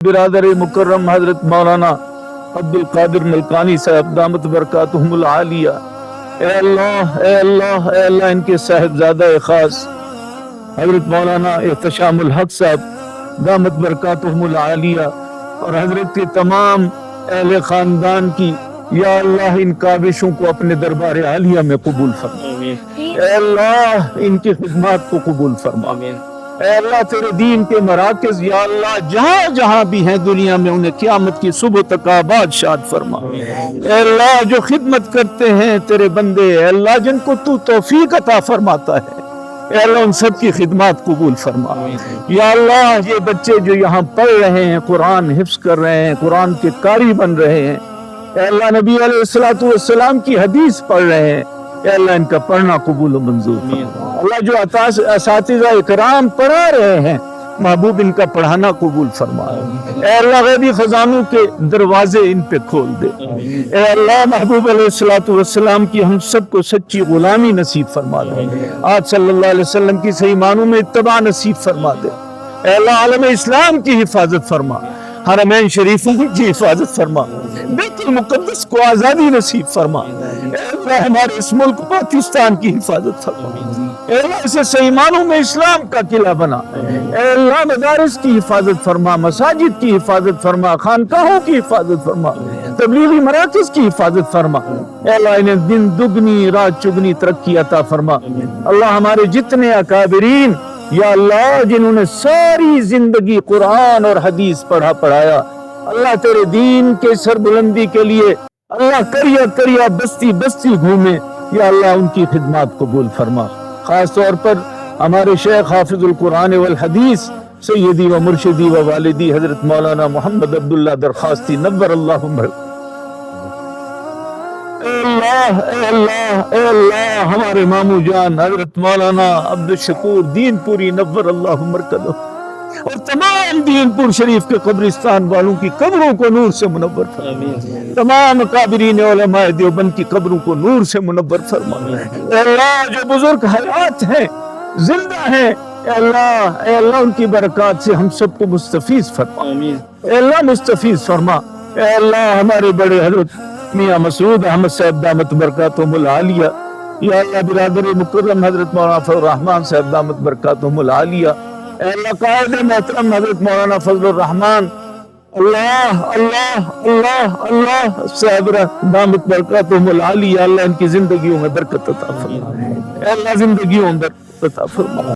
برادر مکرم حضرت مولانا عبدالقادر ملکانی صاحب دامت برکاتہم العالیہ، اے اللہ اے اللہ اے اللہ، ان کے صاحبزادہ خاص حضرت مولانا احتشام الحق صاحب دامت برکاتہم العالیہ اور حضرت کے تمام اہل خاندان کی یا اللہ ان کاوشوں کو اپنے دربار عالیہ میں قبول فرما۔ اے اللہ ان کی خدمات کو قبول فرما۔ اے اللہ تیرے دین کے مراکز یا اللہ جہاں جہاں بھی ہیں دنیا میں انہیں قیامت کی صبح تک آباد شاد فرما۔ اے اللہ جو خدمت کرتے ہیں تیرے بندے، اے اللہ جن کو تو توفیق عطا فرماتا ہے، اے اللہ ان سب کی خدمات قبول فرما۔ یا اللہ یہ بچے جو یہاں پڑھ رہے ہیں، قرآن حفظ کر رہے ہیں، قرآن کے قاری بن رہے ہیں، اے اللہ نبی علیہ السلام کی حدیث پڑھ رہے ہیں، اے اللہ ان کا پڑھنا قبول و منظور فرما۔ اللہ جو اساتذہ اکرام پڑھا رہے ہیں، محبوب ان کا پڑھانا قبول فرما۔ اے اللہ غیبی خزانوں کے دروازے ان پہ کھول دے۔ اے اللہ محبوب علیہ السلام کی ہم سب کو سچی غلامی نصیب فرما دے۔ آج صلی اللہ علیہ وسلم کی صحیح معنوں میں اتباع نصیب فرما دے۔ اے اللہ عالم اسلام کی حفاظت فرما، حرمین شریفوں کی حفاظت فرما، بیت المقدس کو آزادی نصیب فرما۔ اے اللہ ہمارے اس ملک پاکستان کی حفاظت فرما۔ اے اللہ اسے صحیح معنوں میں اسلام کا قلعہ بنا۔ اے اللہ مدارس کی حفاظت فرما، مساجد کی حفاظت فرما، خانقاہوں کی حفاظت فرما، تبلیغی مراکز کی حفاظت فرما۔ اے اللہ انہیں دن دگنی رات چگنی ترقی عطا فرما۔ اللہ ہمارے جتنے اکابرین یا اللہ جنہوں نے ساری زندگی قرآن اور حدیث پڑھا پڑھایا، اللہ تیرے دین کے سربلندی کے لیے اللہ کریا کریا بستی بستی گھومے، یا اللہ ان کی خدمات قبول فرما۔ خاص طور پر ہمارے شیخ حافظ القرآن والحدیث سیدی و مرشدی و والدی حضرت مولانا محمد عبداللہ درخواستی نور اللہ عمرہ۔ اے اللہ اے اللہ اے اللہ ہمارے مامو جان حضرت مولانا عبدالشکور دین پوری نور اللہ مرکزہ اور تمام دین پور شریف کے قبرستان والوں کی قبروں کو نور سے منور فرما۔ تمام اکابرین علماء دیوبند کی قبروں کو نور سے منور فرما۔ اے اللہ جو بزرگ حیات ہیں، زندہ ہیں، اے اللہ ان کی برکات سے ہم سب کو مستفیض فرما۔ اے اللہ مستفیض فرما۔ اے اللہ ہمارے بڑے حضرت میاں مسعود احمد صاحب دامت برکاتہم العالیہ، یا اللہ برادر مکرم حضرت مولانا فضل الرحمان صاحب دامت برکاتہم العالیہ، اے اللہ قائد محترم حضرت مولانا فضل الرحمان، اللہ اللہ اللہ اللہ صاحب دامت برکاتہم العالیہ، اللہ ان کی زندگیوں میں برکت عطا فرما۔ اے اللہ زندگیوں میں برکت عطا فرما۔